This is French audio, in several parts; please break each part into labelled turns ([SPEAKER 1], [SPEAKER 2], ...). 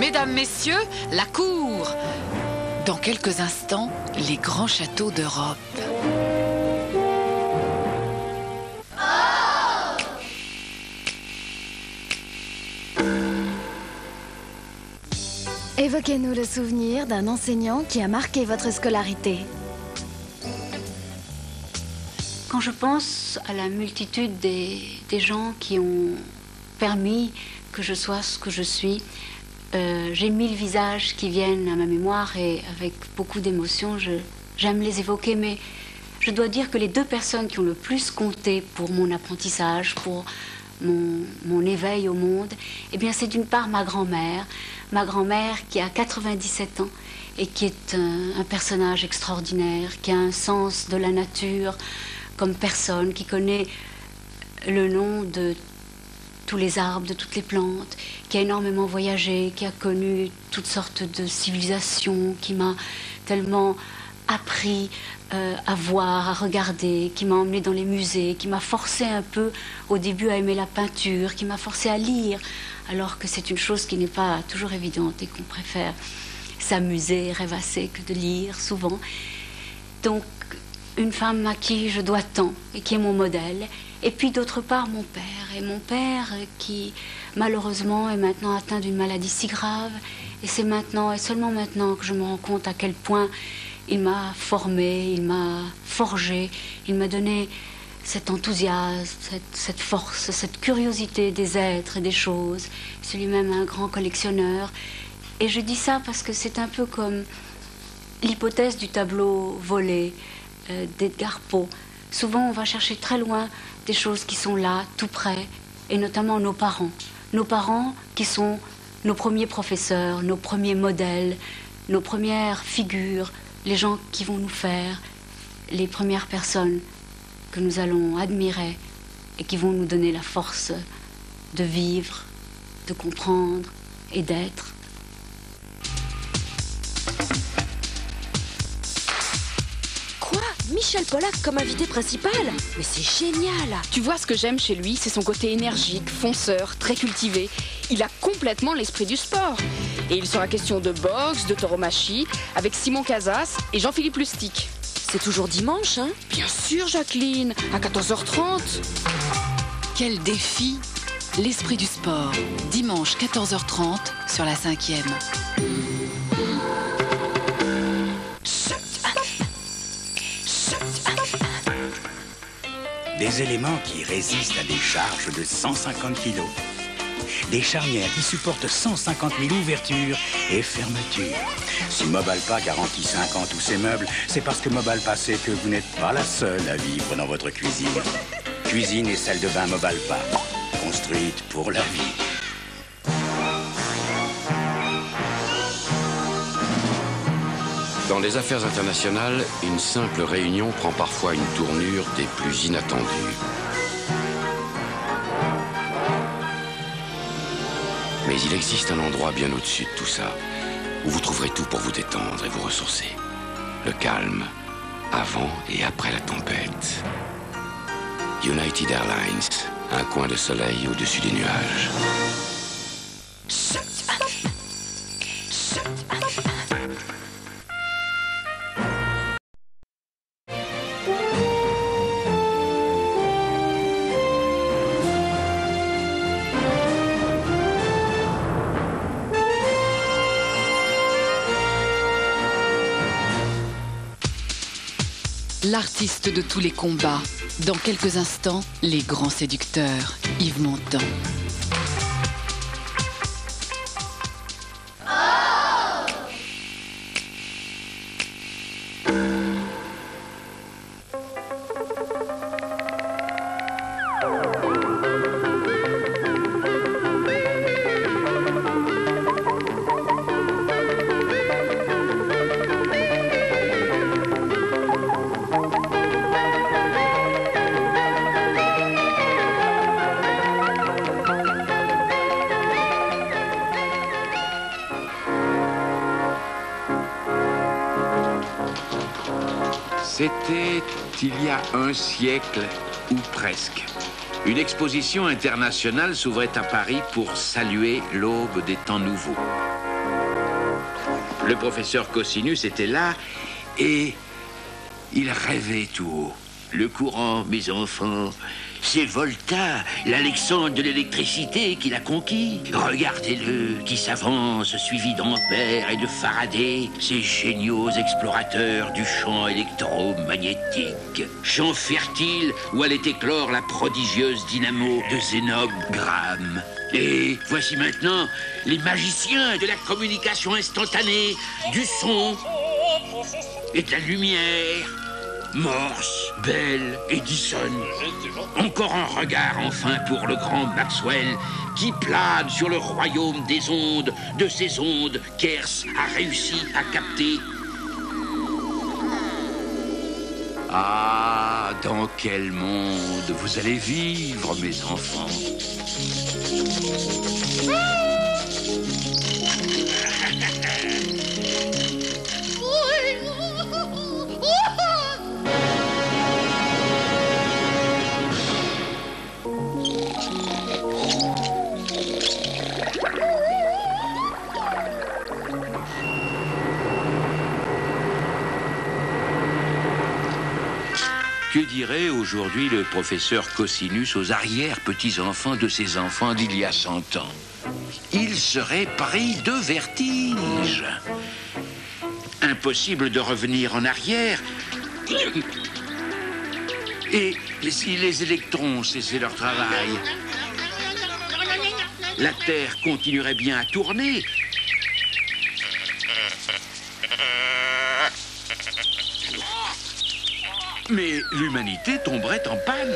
[SPEAKER 1] Mesdames, messieurs, la cour. Dans quelques instants, les grands châteaux d'Europe.
[SPEAKER 2] Évoquez-nous le souvenir d'un enseignant qui a marqué votre scolarité.
[SPEAKER 3] Quand je pense à la multitude des gens qui ont permis que je sois ce que je suis, j'ai 1000 visages qui viennent à ma mémoire et avec beaucoup d'émotion, j'aime les évoquer, mais je dois dire que les 2 personnes qui ont le plus compté pour mon apprentissage, pour mon éveil au monde, eh bien c'est d'une part ma grand-mère qui a 97 ans et qui est un personnage extraordinaire, qui a un sens de la nature comme personne, qui connaît le nom de tous les arbres, de toutes les plantes, qui a énormément voyagé, qui a connu toutes sortes de civilisations, qui m'a tellement appris à voir, à regarder, qui m'a emmené dans les musées, qui m'a forcé un peu au début à aimer la peinture, qui m'a forcé à lire, alors que c'est une chose qui n'est pas toujours évidente et qu'on préfère s'amuser, rêvasser que de lire souvent. Donc, une femme à qui je dois tant et qui est mon modèle. Et puis d'autre part mon père. Et mon père qui malheureusement est maintenant atteint d'une maladie si grave. Et c'est maintenant et seulement maintenant que je me rends compte à quel point il m'a formé, il m'a forgé, il m'a donné cet enthousiasme, cette force, cette curiosité des êtres et des choses. C'est lui-même un grand collectionneur. Et je dis ça parce que c'est un peu comme l'hypothèse du tableau volé d'Edgar Poe. Souvent, on va chercher très loin des choses qui sont là, tout près, et notamment nos parents. Nos parents qui sont nos premiers professeurs, nos premiers modèles, nos premières figures, les gens qui vont nous faire, les premières personnes que nous allons admirer et qui vont nous donner la force de vivre, de comprendre et d'être.
[SPEAKER 4] Michel Polak comme invité principal? Mais c'est génial!
[SPEAKER 5] Tu vois, ce que j'aime chez lui, c'est son côté énergique, fonceur, très cultivé. Il a complètement l'esprit du sport. Et il sera question de boxe, de tauromachie, avec Simon Casas et Jean-Philippe Lustig.
[SPEAKER 4] C'est toujours dimanche, hein?
[SPEAKER 5] Bien sûr, Jacqueline, à 14h30.
[SPEAKER 1] Quel défi! L'esprit du sport, dimanche 14h30 sur la 5e.
[SPEAKER 6] Des éléments qui résistent à des charges de 150 kg. Des charnières qui supportent 150 000 ouvertures et fermetures. Si Mobalpa garantit 5 ans tous ces meubles, c'est parce que Mobalpa sait que vous n'êtes pas la seule à vivre dans votre cuisine. Cuisine et salle de bain Mobalpa, construite pour la vie.
[SPEAKER 7] Dans les affaires internationales, une simple réunion prend parfois une tournure des plus inattendues. Mais il existe un endroit bien au-dessus de tout ça, où vous trouverez tout pour vous détendre et vous ressourcer. Le calme, avant et après la tempête. United Airlines, un coin de soleil au-dessus des nuages.
[SPEAKER 1] L'artiste de tous les combats. Dans quelques instants, les grands séducteurs. Yves Montand.
[SPEAKER 8] C'était il y a un siècle, ou presque. Une exposition internationale s'ouvrait à Paris pour saluer l'aube des temps nouveaux. Le professeur Cosinus était là et il rêvait tout haut. Le courant, mes enfants, c'est Volta, l'Alexandre de l'électricité qui l'a conquis. Regardez-le, qui s'avance, suivi d'Ampère et de Faraday, ces géniaux explorateurs du champ électromagnétique. Champ fertile où allait éclore la prodigieuse dynamo de Zénobe-Gramme. Et voici maintenant les magiciens de la communication instantanée, du son et de la lumière. Morse, Bell, Edison. Encore un regard enfin pour le grand Maxwell qui plane sur le royaume des ondes, de ces ondes qu'Hertz a réussi à capter. Ah, dans quel monde vous allez vivre, mes enfants? Que dirait aujourd'hui le professeur Cosinus aux arrière-petits-enfants de ses enfants d'il y a 100 ans? Il serait pris de vertige. Impossible de revenir en arrière. Et si les électrons cessaient leur travail, la Terre continuerait bien à tourner. Mais l'humanité tomberait en panne.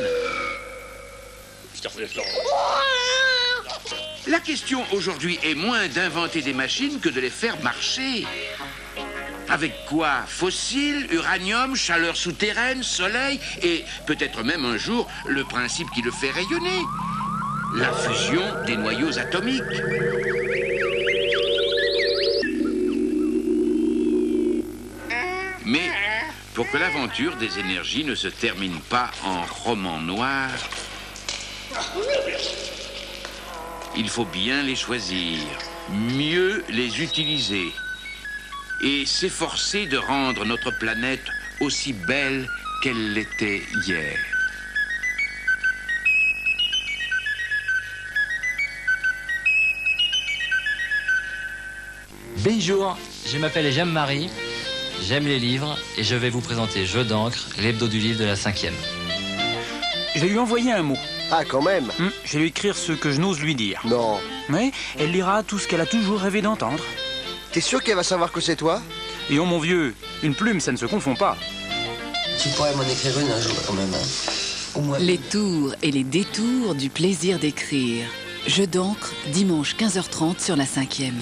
[SPEAKER 8] La question aujourd'hui est moins d'inventer des machines que de les faire marcher. Avec quoi? Fossiles, uranium, chaleur souterraine, soleil et peut-être même un jour le principe qui le fait rayonner. La fusion des noyaux atomiques. Mais pour que l'aventure des énergies ne se termine pas en roman noir, il faut bien les choisir, mieux les utiliser et s'efforcer de rendre notre planète aussi belle qu'elle l'était hier.
[SPEAKER 9] Bonjour, je m'appelle Jean-Marie. J'aime les livres et je vais vous présenter Jeu d'encre, l'hebdo du livre de la 5e.
[SPEAKER 10] Je vais lui envoyer un mot.
[SPEAKER 11] Ah, quand même.
[SPEAKER 10] Je vais lui écrire ce que je n'ose lui dire.
[SPEAKER 11] Non.
[SPEAKER 10] Mais elle lira tout ce qu'elle a toujours rêvé d'entendre.
[SPEAKER 11] T'es sûr qu'elle va savoir que c'est toi?
[SPEAKER 10] Et oh mon vieux, une plume, ça ne se confond pas.
[SPEAKER 12] Tu pourrais m'en écrire une un jour quand même. Au moins.
[SPEAKER 1] Les tours et les détours du plaisir d'écrire. Jeu d'encre, dimanche 15h30 sur la 5e.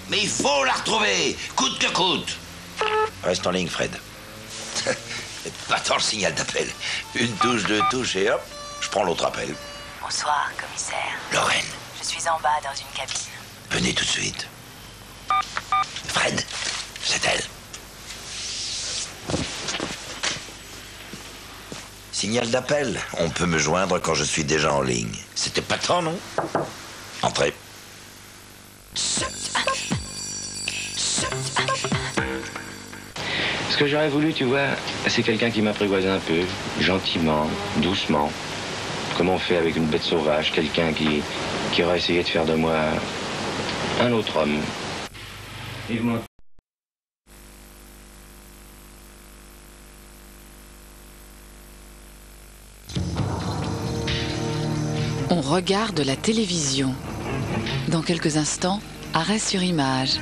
[SPEAKER 13] Mais il faut la retrouver, coûte que coûte. Reste en ligne, Fred. Pas tant le signal d'appel. Une touche, deux touches et hop, je prends l'autre appel.
[SPEAKER 14] Bonsoir, commissaire.
[SPEAKER 13] Lorraine.
[SPEAKER 14] Je suis en bas dans une cabine.
[SPEAKER 13] Venez tout de suite. Fred, c'est elle. Signal d'appel. On peut me joindre quand je suis déjà en ligne. C'était pas tant, non? Entrez.
[SPEAKER 15] Ce que j'aurais voulu, tu vois, c'est quelqu'un qui m'apprivoise un peu, gentiment, doucement, comme on fait avec une bête sauvage, quelqu'un qui aurait essayé de faire de moi un autre homme.
[SPEAKER 1] On regarde la télévision. Dans quelques instants, arrêt sur image.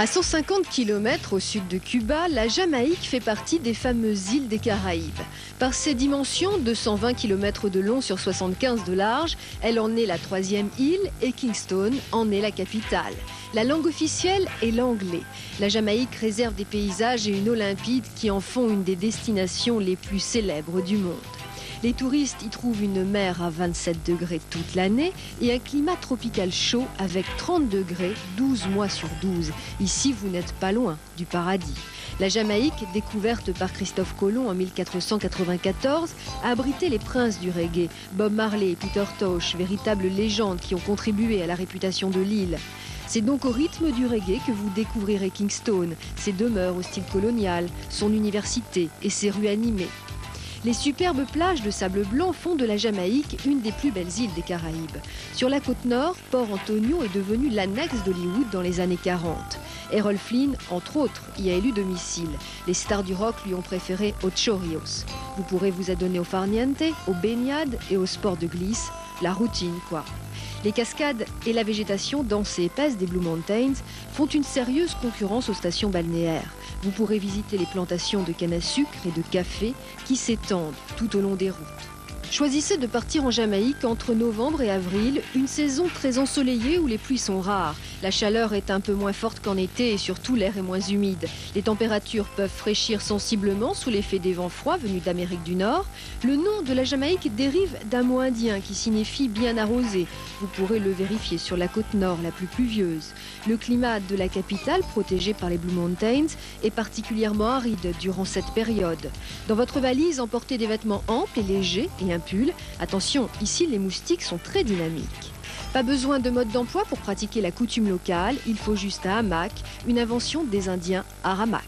[SPEAKER 16] À 150 km au sud de Cuba, la Jamaïque fait partie des fameuses îles des Caraïbes. Par ses dimensions, 220 km de long sur 75 de large, elle en est la 3e île et Kingston en est la capitale. La langue officielle est l'anglais. La Jamaïque réserve des paysages et une eau limpide qui en font une des destinations les plus célèbres du monde. Les touristes y trouvent une mer à 27 degrés toute l'année et un climat tropical chaud avec 30 degrés 12 mois sur 12. Ici, vous n'êtes pas loin du paradis. La Jamaïque, découverte par Christophe Colomb en 1494, a abrité les princes du reggae, Bob Marley et Peter Tosh, véritables légendes qui ont contribué à la réputation de l'île. C'est donc au rythme du reggae que vous découvrirez Kingston, ses demeures au style colonial, son université et ses rues animées. Les superbes plages de sable blanc font de la Jamaïque une des plus belles îles des Caraïbes. Sur la côte nord, Port Antonio est devenu l'annexe d'Hollywood dans les années 40. Errol Flynn, entre autres, y a élu domicile. Les stars du rock lui ont préféré Ocho Rios. Vous pourrez vous adonner au farniente, aux baignades et au sport de glisse. La routine, quoi. Les cascades et la végétation dense et épaisse des Blue Mountains font une sérieuse concurrence aux stations balnéaires. Vous pourrez visiter les plantations de canne à sucre et de café qui s'étendent tout au long des routes. Choisissez de partir en Jamaïque entre novembre et avril, une saison très ensoleillée où les pluies sont rares. La chaleur est un peu moins forte qu'en été et surtout l'air est moins humide. Les températures peuvent fraîchir sensiblement sous l'effet des vents froids venus d'Amérique du Nord. Le nom de la Jamaïque dérive d'un mot indien qui signifie bien arrosé. Vous pourrez le vérifier sur la côte nord la plus pluvieuse. Le climat de la capitale, protégé par les Blue Mountains, est particulièrement aride durant cette période. Dans votre valise, emportez des vêtements amples et légers et un pull. Attention, ici les moustiques sont très dynamiques. Pas besoin de mode d'emploi pour pratiquer la coutume locale, il faut juste un hamac, une invention des Indiens Aramac.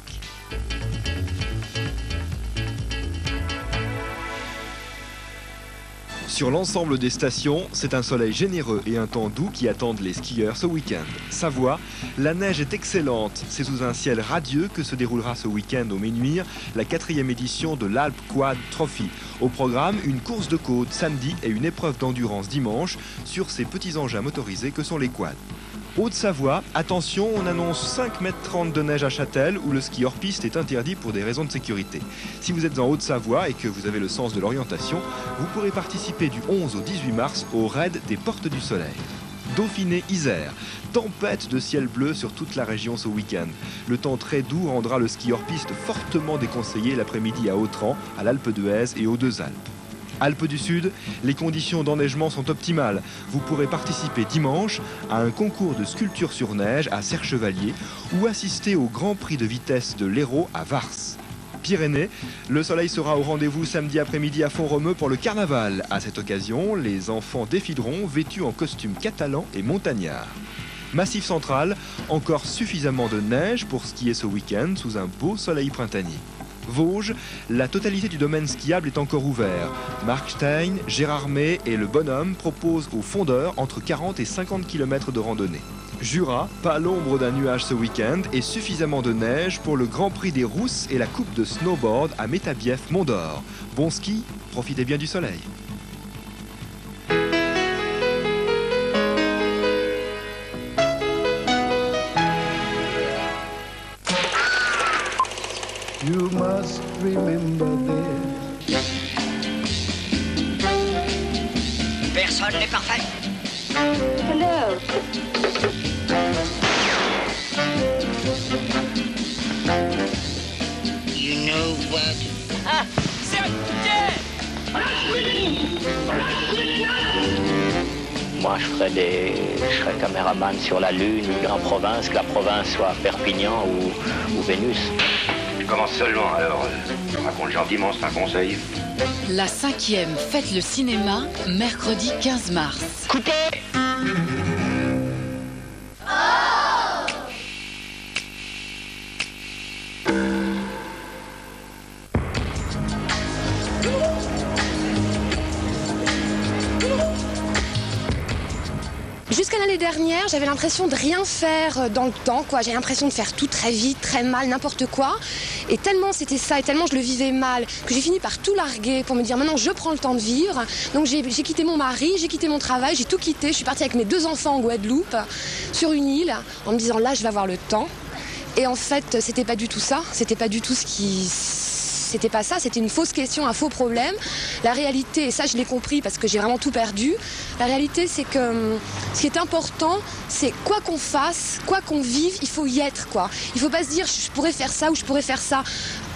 [SPEAKER 17] Sur l'ensemble des stations, c'est un soleil généreux et un temps doux qui attendent les skieurs ce week-end. Savoie, la neige est excellente. C'est sous un ciel radieux que se déroulera ce week-end au Ménuire la 4e édition de l'Alpe Quad Trophy. Au programme, une course de côte samedi et une épreuve d'endurance dimanche sur ces petits engins motorisés que sont les quads. Haute-Savoie, attention, on annonce 5,30 m de neige à Châtel où le ski hors piste est interdit pour des raisons de sécurité. Si vous êtes en Haute-Savoie et que vous avez le sens de l'orientation, vous pourrez participer du 11 au 18 mars au raid des Portes du Soleil. Dauphiné-Isère, tempête de ciel bleu sur toute la région ce week-end. Le temps très doux rendra le ski hors piste fortement déconseillé l'après-midi à Autran, à l'Alpe d'Huez et aux Deux-Alpes. Alpes du Sud, les conditions d'enneigement sont optimales. Vous pourrez participer dimanche à un concours de sculpture sur neige à Serre-Chevalier ou assister au Grand Prix de vitesse de l'Hérault à Vars. Pyrénées, le soleil sera au rendez-vous samedi après-midi à Font-Romeu pour le carnaval. À cette occasion, les enfants défileront vêtus en costume catalan et montagnard. Massif central, encore suffisamment de neige pour skier ce week-end sous un beau soleil printanier. Vosges, la totalité du domaine skiable est encore ouvert. Marc Stein, Gérard May et le Bonhomme proposent aux fondeurs entre 40 et 50 km de randonnée. Jura, pas l'ombre d'un nuage ce week-end et suffisamment de neige pour le Grand Prix des Rousses et la Coupe de snowboard à Métabief Mont d'Or. Bon ski, profitez bien du soleil.
[SPEAKER 18] You must remember this.
[SPEAKER 19] Personne n'est parfait.
[SPEAKER 20] Hello.
[SPEAKER 19] You know what?
[SPEAKER 20] Ah, c'est un
[SPEAKER 21] Moi, je serais caméraman sur la Lune ou en province, que la province soit Perpignan ou Vénus.
[SPEAKER 15] Je commence seulement, alors je raconte gentiment, c'est un conseil.
[SPEAKER 1] La 5e Fête le cinéma, mercredi 15 mars.
[SPEAKER 21] Coupez!
[SPEAKER 5] Jusqu'à l'année dernière, j'avais l'impression de rien faire dans le temps, quoi. J'avais l'impression de faire tout très vite, très mal, n'importe quoi. Et tellement c'était ça, et tellement je le vivais mal, que j'ai fini par tout larguer pour me dire maintenant je prends le temps de vivre. Donc j'ai quitté mon mari, j'ai quitté mon travail, j'ai tout quitté. Je suis partie avec mes 2 enfants en Guadeloupe, sur une île, en me disant là je vais avoir le temps. Et en fait, c'était pas du tout ça. C'était pas du tout ce qui... C'était pas ça, c'était une fausse question, un faux problème. La réalité, et ça je l'ai compris parce que j'ai vraiment tout perdu, la réalité c'est que ce qui est important, c'est quoi qu'on fasse, quoi qu'on vive, il faut y être, quoi. Il faut pas se dire je pourrais faire ça ou je pourrais faire ça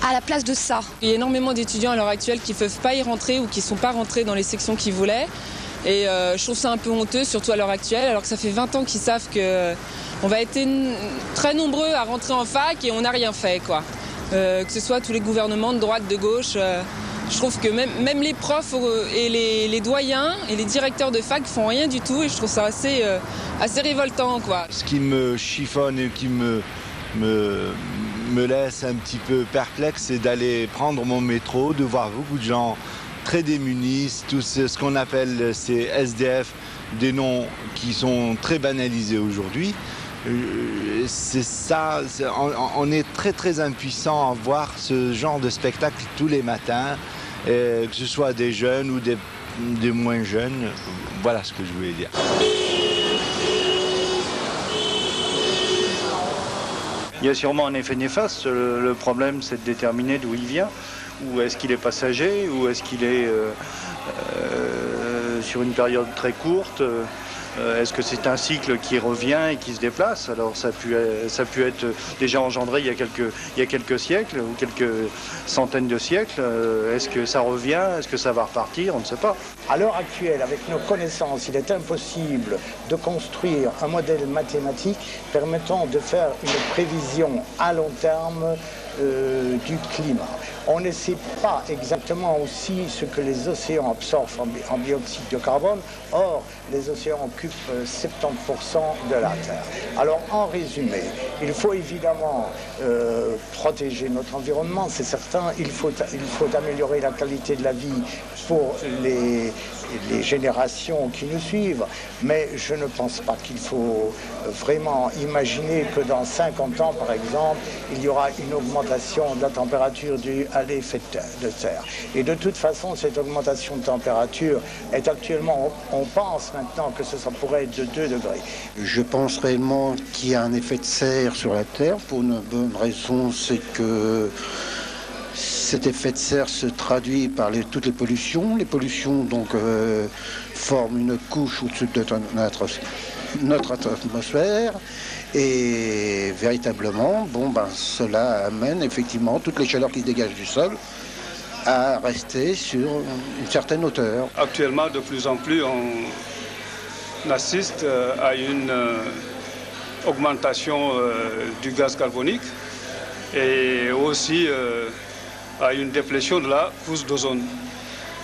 [SPEAKER 5] à la place de ça.
[SPEAKER 2] Il y a énormément d'étudiants à l'heure actuelle qui ne peuvent pas y rentrer ou qui ne sont pas rentrés dans les sections qu'ils voulaient. Et je trouve ça un peu honteux, surtout à l'heure actuelle, alors que ça fait 20 ans qu'ils savent qu'on va être très nombreux à rentrer en fac et on n'a rien fait, quoi. Que ce soit tous les gouvernements de droite, de gauche, je trouve que même les profs et les doyens et les directeurs de fac font rien du tout et je trouve ça assez révoltant, quoi.
[SPEAKER 22] Ce qui me chiffonne et qui me laisse un petit peu perplexe, c'est d'aller prendre mon métro, de voir beaucoup de gens très démunis, tout ce qu'on appelle ces SDF, des noms qui sont très banalisés aujourd'hui. C'est ça, on est très très impuissant à voir ce genre de spectacle tous les matins, que ce soit des jeunes ou des moins jeunes. Voilà ce que je voulais dire.
[SPEAKER 23] Il y a sûrement un effet néfaste. Le problème, c'est de déterminer d'où il vient. Ou est-ce qu'il est passager, ou est-ce qu'il est sur une période très courte. Est-ce que c'est un cycle qui revient et qui se déplace? Alors ça a pu être déjà engendré il y a quelques siècles ou quelques centaines de siècles. Est-ce que ça revient? Est-ce que ça va repartir? On ne sait pas.
[SPEAKER 24] À l'heure actuelle, avec nos connaissances, il est impossible de construire un modèle mathématique permettant de faire une prévision à long terme du climat. On ne sait pas exactement aussi ce que les océans absorbent en dioxyde de carbone. Or, les océans occupent 70% de la Terre. Alors, en résumé, il faut évidemment protéger notre environnement, c'est certain. Il faut améliorer la qualité de la vie pour les générations qui nous suivent. Mais je ne pense pas qu'il faut vraiment imaginer que dans 50 ans, par exemple, il y aura une augmentation de la température due à l'effet de serre. Et de toute façon, cette augmentation de température est actuellement, on pense maintenant que ça pourrait être de 2 degrés.
[SPEAKER 25] Je pense réellement qu'il y a un effet de serre sur la Terre pour une bonne raison, c'est que cet effet de serre se traduit par toutes les pollutions. Les pollutions donc forment une couche au-dessus de notre atmosphère et véritablement, cela amène effectivement toutes les chaleurs qui se dégagent du sol à rester sur une certaine hauteur.
[SPEAKER 26] Actuellement, de plus en plus, on assiste à une augmentation du gaz carbonique et aussi à une déplétion de la couche d'ozone,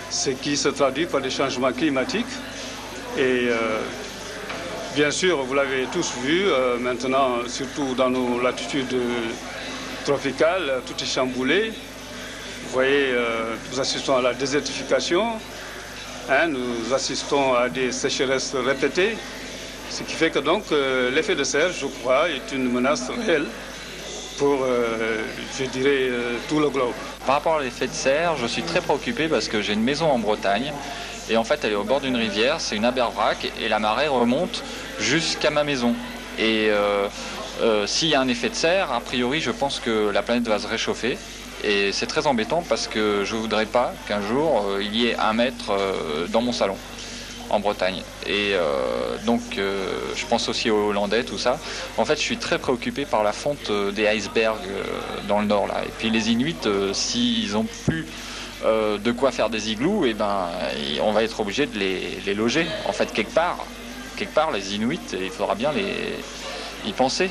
[SPEAKER 26] ce qui se traduit par des changements climatiques. Et bien sûr, vous l'avez tous vu, maintenant, surtout dans nos latitudes tropicales, tout est chamboulé. Vous voyez, nous assistons à la désertification, nous assistons à des sécheresses répétées, ce qui fait que donc l'effet de serre, je crois, est une menace réelle pour, je dirais, tout le globe.
[SPEAKER 27] Par rapport à l'effet de serre, je suis très préoccupé parce que j'ai une maison en Bretagne et en fait elle est au bord d'une rivière, c'est une abervrac et la marée remonte jusqu'à ma maison. Et s'il y a un effet de serre, a priori je pense que la planète va se réchauffer et c'est très embêtant parce que je ne voudrais pas qu'un jour il y ait 1 mètre dans mon salon en Bretagne. Et donc je pense aussi aux Hollandais, tout ça. En fait, je suis très préoccupé par la fonte des icebergs dans le nord là. Et puis les Inuits, s'ils n'ont plus de quoi faire des igloos, on va être obligé de les loger. En fait, quelque part, les Inuits, il faudra bien y penser.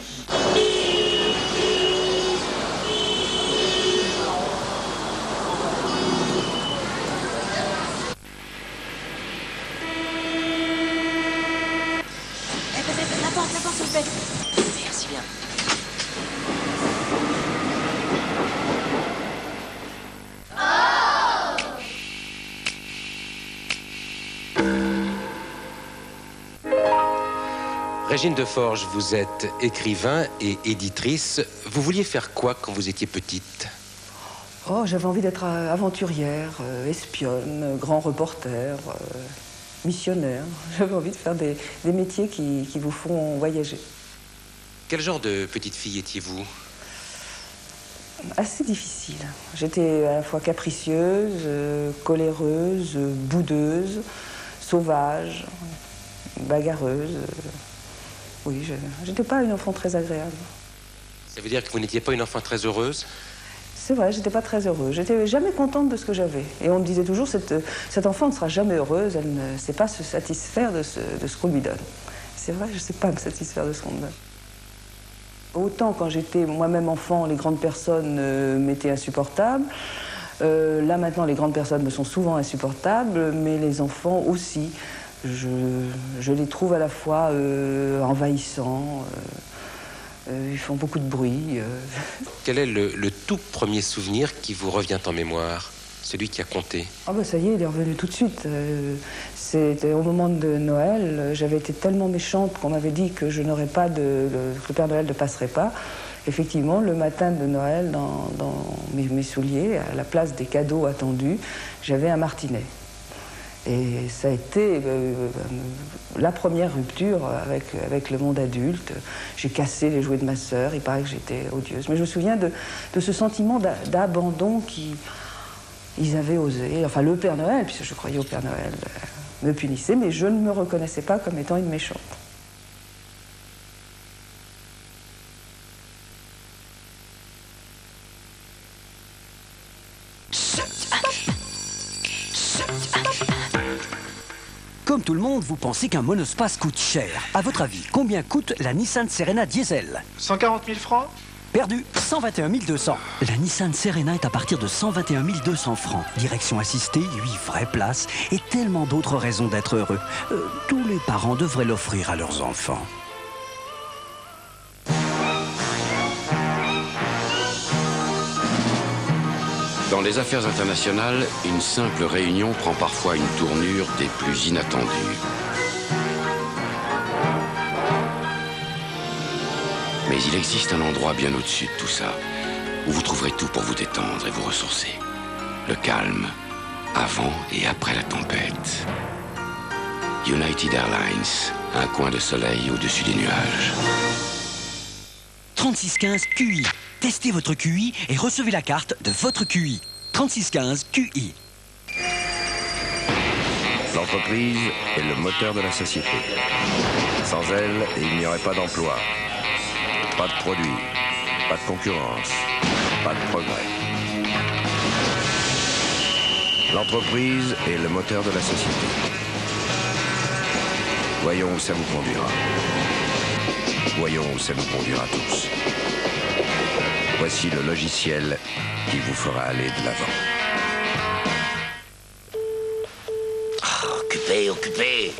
[SPEAKER 4] Merci bien.
[SPEAKER 28] Régine Deforge, vous êtes écrivain et éditrice. Vous vouliez faire quoi quand vous étiez petite?
[SPEAKER 29] Oh, j'avais envie d'être aventurière, espionne, grand reporter, missionnaire. J'avais envie de faire des métiers qui vous font voyager.
[SPEAKER 28] Quel genre de petite fille étiez-vous?
[SPEAKER 29] assez difficile. J'étais à la fois capricieuse, coléreuse, boudeuse, sauvage, bagarreuse. Oui, je n'étais pas une enfant très agréable.
[SPEAKER 28] Ça veut dire que vous n'étiez pas une enfant très heureuse?
[SPEAKER 29] C'est vrai, j'étais pas très heureuse. J'étais jamais contente de ce que j'avais. Et on me disait toujours, cette enfant ne sera jamais heureuse, elle ne sait pas se satisfaire de ce qu'on lui donne. C'est vrai, je ne sais pas me satisfaire de ce qu'on me donne. Autant quand j'étais moi-même enfant, les grandes personnes m'étaient insupportables. Là maintenant, les grandes personnes me sont souvent insupportables, mais les enfants aussi. Je les trouve à la fois envahissants. Ils font beaucoup de bruit.
[SPEAKER 28] Quel est le tout premier souvenir qui vous revient en mémoire? Celui qui a compté?
[SPEAKER 29] Ah ben ça y est, il est revenu tout de suite. C'était au moment de Noël. J'avais été tellement méchante qu'on m'avait dit que je n'aurais pas que le Père Noël ne passerait pas. Effectivement, le matin de Noël, dans mes souliers, à la place des cadeaux attendus, j'avais un martinet. Et ça a été la première rupture avec le monde adulte. J'ai cassé les jouets de ma sœur, il paraît que j'étais odieuse. Mais je me souviens de ce sentiment d'abandon qu'ils avaient osé. Enfin, le Père Noël, puisque je croyais au Père Noël, me punissait, mais je ne me reconnaissais pas comme étant une méchante.
[SPEAKER 3] Comme tout le monde, vous pensez qu'un monospace coûte cher. À votre avis, combien coûte la Nissan Serena Diesel?
[SPEAKER 6] 140 000 francs?
[SPEAKER 3] Perdu, 121 200. La Nissan Serena est à partir de 121 200 francs. Direction assistée, 8 vraies places et tellement d'autres raisons d'être heureux. Tous les parents devraient l'offrir à leurs enfants.
[SPEAKER 7] Dans les affaires internationales, une simple réunion prend parfois une tournure des plus inattendues. Mais il existe un endroit bien au-dessus de tout ça, où vous trouverez tout pour vous détendre et vous ressourcer. Le calme, avant et après la tempête. United Airlines, un coin de soleil au-dessus des nuages.
[SPEAKER 3] 3615 QI. Testez votre QI et recevez la carte de votre QI. 3615 QI.
[SPEAKER 7] L'entreprise est le moteur de la société. Sans elle, il n'y aurait pas d'emploi, pas de produits, pas de concurrence, pas de progrès. L'entreprise est le moteur de la société. Voyons où ça vous conduira. Voyons où ça nous conduira tous. Voici le logiciel qui vous fera aller de l'avant.
[SPEAKER 13] Oh, occupé.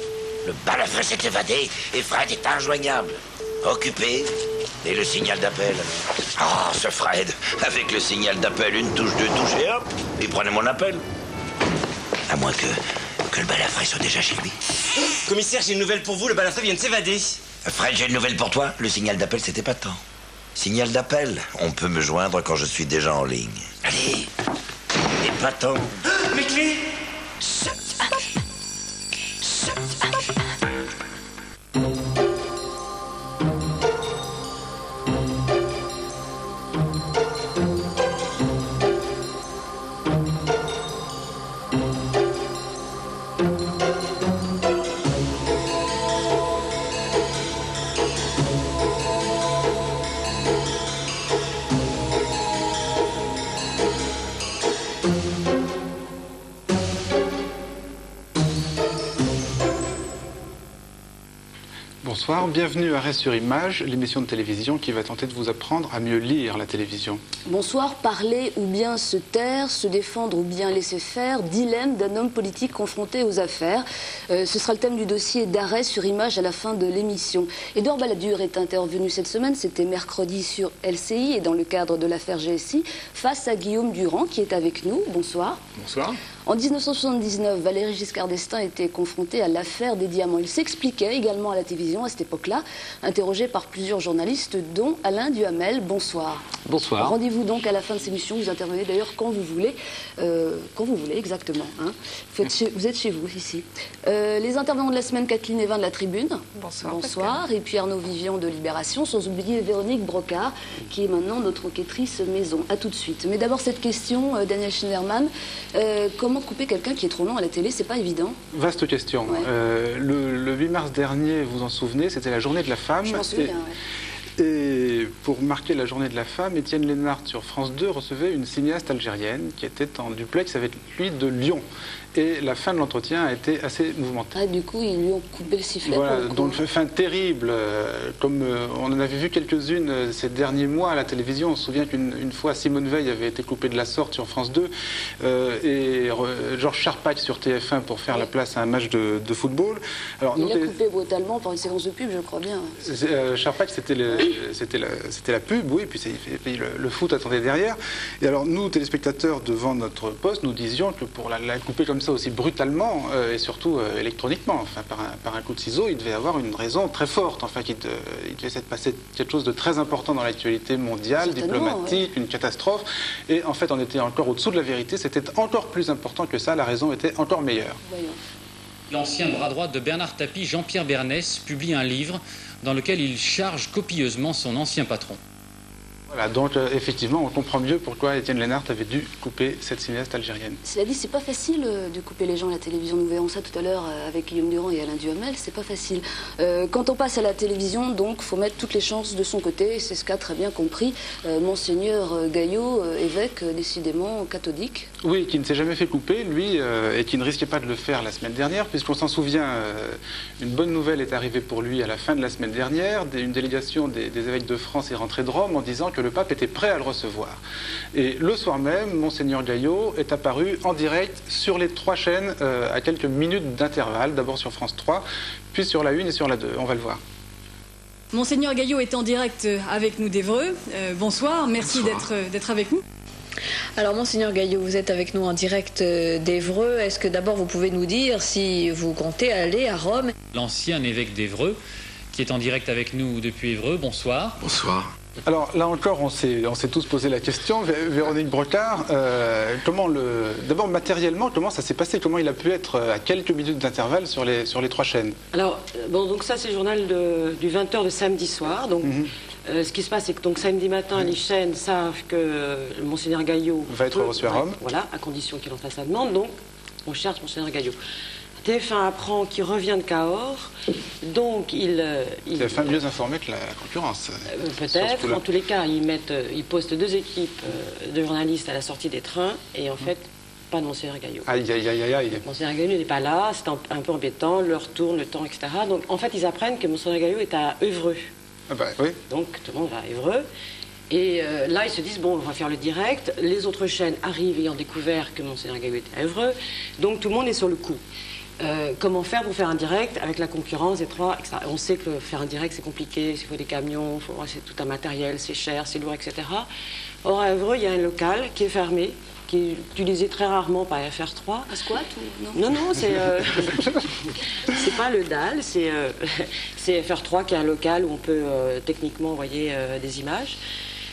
[SPEAKER 13] Le balafré s'est évadé et Fred est injoignable. Occupé. Et le signal d'appel. Oh, ce Fred. Avec le signal d'appel, une touche, deux touches et hop, il prenait mon appel. À moins que le balafré soit déjà chez lui.
[SPEAKER 8] Commissaire, j'ai une nouvelle pour vous, le balafré vient de s'évader.
[SPEAKER 13] Fred, j'ai une nouvelle pour toi. Le signal d'appel, c'était pas tant. Signal d'appel, on peut me joindre quand je suis déjà en ligne. Allez, et pas tant.
[SPEAKER 8] Mes clés.
[SPEAKER 6] Bonsoir, bienvenue à Arrêt sur Image, l'émission de télévision qui va tenter de vous apprendre à mieux lire la télévision.
[SPEAKER 9] Bonsoir, parler ou bien se taire, se défendre ou bien laisser faire, dilemme d'un homme politique confronté aux affaires. Ce sera le thème du dossier d'Arrêt sur Image à la fin de l'émission. Édouard Balladur est intervenu cette semaine, c'était mercredi sur LCI et dans le cadre de l'affaire GSI, face à Guillaume Durand qui est avec nous. Bonsoir.
[SPEAKER 6] Bonsoir.
[SPEAKER 9] En 1979, Valéry Giscard d'Estaing était confronté à l'affaire des diamants. Il s'expliquait également à la télévision à cette époque-là, interrogé par plusieurs journalistes, dont Alain Duhamel. Bonsoir.
[SPEAKER 10] Bonsoir.
[SPEAKER 9] Rendez-vous donc à la fin de ces émissions. Vous intervenez d'ailleurs quand vous voulez exactement. Hein. Vous êtes chez vous, ici. Les intervenants de la semaine, Kathleen Evin de la Tribune.
[SPEAKER 11] Bonsoir.
[SPEAKER 9] Bonsoir. Et puis Arnaud Vivian de Libération, sans oublier Véronique Brocard, qui est maintenant notre enquêtrice maison. À tout de suite. Mais d'abord cette question, Daniel Schneiderman, comment couper quelqu'un qui est trop long à la télé? C'est pas évident.
[SPEAKER 6] Vaste question.
[SPEAKER 9] Ouais.
[SPEAKER 6] Le 8 mars dernier, vous en souvenez, c'était la journée de la femme.
[SPEAKER 9] Je m'en souviens,
[SPEAKER 6] Et pour marquer la journée de la femme, Étienne Lénart sur France 2 recevait une cinéaste algérienne qui était en duplex avec lui de Lyon. Et la fin de l'entretien a été assez mouvementée.
[SPEAKER 9] Ah, du coup, ils lui ont coupé le sifflet.
[SPEAKER 6] Voilà,
[SPEAKER 9] pour le coup.
[SPEAKER 6] donc fin terrible. Comme on en avait vu quelques-unes ces derniers mois à la télévision. On se souvient qu'une fois Simone Veil avait été coupée de la sorte sur France 2 et Georges Charpak sur TF1 pour faire la place à un match de football. Alors,
[SPEAKER 9] il l'a coupé brutalement par une séquence de pub, je crois bien.
[SPEAKER 6] Charpak, c'était la pub, oui, puis le foot attendait derrière. Et alors nous, téléspectateurs, devant notre poste, nous disions que pour la couper comme ça aussi brutalement et surtout électroniquement, enfin par un coup de ciseau, il devait avoir une raison très forte, enfin qu'il devait s'être passé quelque chose de très important dans l'actualité mondiale, diplomatique, une catastrophe. Et en fait, on était encore au-dessous de la vérité, c'était encore plus important que ça, la raison était encore meilleure.
[SPEAKER 12] L'ancien bras droit de Bernard Tapie, Jean-Pierre Bernès, publie un livre dans lequel il charge copieusement son ancien patron.
[SPEAKER 6] Voilà, donc effectivement, on comprend mieux pourquoi Étienne Lénart avait dû couper cette cinéaste algérienne.
[SPEAKER 9] Cela dit, c'est pas facile de couper les gens à la télévision. Nous verrons ça tout à l'heure avec Guillaume Durand et Alain Duhamel. C'est pas facile. Quand on passe à la télévision, donc, faut mettre toutes les chances de son côté. C'est ce qu'a très bien compris Monseigneur Gaillot, évêque décidément catholique.
[SPEAKER 6] Oui, qui ne s'est jamais fait couper, lui, et qui ne risquait pas de le faire la semaine dernière, puisqu'on s'en souvient, une bonne nouvelle est arrivée pour lui à la fin de la semaine dernière. Une délégation des évêques de France est rentrée de Rome en disant que le pape était prêt à le recevoir. Et le soir même, Monseigneur Gaillot est apparu en direct sur les 3 chaînes à quelques minutes d'intervalle, d'abord sur France 3, puis sur la 1 et sur la 2. On va le voir.
[SPEAKER 14] Monseigneur Gaillot est en direct avec nous d'Évreux. Bonsoir, merci d'être avec nous.
[SPEAKER 11] Alors, Monseigneur Gaillot, vous êtes avec nous en direct d'Évreux. Est-ce que d'abord vous pouvez nous dire si vous comptez aller à Rome?
[SPEAKER 12] L'ancien évêque d'Évreux, qui est en direct avec nous depuis Évreux. Bonsoir.
[SPEAKER 7] Bonsoir.
[SPEAKER 6] Alors là encore, on s'est tous posé la question. Véronique Brocard, d'abord matériellement, comment ça s'est passé? Comment il a pu être à quelques minutes d'intervalle sur les 3 chaînes?
[SPEAKER 16] Alors, bon, donc ça c'est le journal du 20h de samedi soir. Donc, ce qui se passe, c'est que donc, samedi matin, les chaînes savent que Monseigneur Gaillot
[SPEAKER 6] va être reçu à Rome.
[SPEAKER 16] Voilà, à condition qu'il en fasse la demande. Donc, on cherche Monseigneur Gaillot. TF1 apprend qu'il revient de Cahors, donc
[SPEAKER 6] TF1 mieux informé que la concurrence.
[SPEAKER 16] Peut-être. En tous les cas, ils postent 2 équipes de journalistes à la sortie des trains, et en fait, pas de Monseigneur Gaillot.
[SPEAKER 6] Aïe, aïe, aïe, aïe, aïe.
[SPEAKER 16] Monseigneur Gaillot n'est pas là, c'est un peu embêtant, l'heure tourne, le temps, etc. Donc, en fait, ils apprennent que Monseigneur Gaillot est à Évreux.
[SPEAKER 6] Ah bah, oui.
[SPEAKER 16] Donc, tout le monde va à Évreux. Et là, ils se disent, bon, on va faire le direct. Les autres chaînes arrivent ayant découvert que Monseigneur Gaillot était à Évreux. Donc, tout le monde est sur le coup. Comment faire pour faire un direct avec la concurrence des 3, etc. On sait que faire un direct, c'est compliqué, il faut des camions, c'est tout un matériel, c'est cher, c'est lourd, etc. Or, à Évreux, il y a un local qui est fermé, qui est utilisé très rarement par FR3.
[SPEAKER 9] Un squat ou
[SPEAKER 16] non? Non, c'est c'est pas le DAL, c'est FR3 qui est un local où on peut techniquement envoyer des images.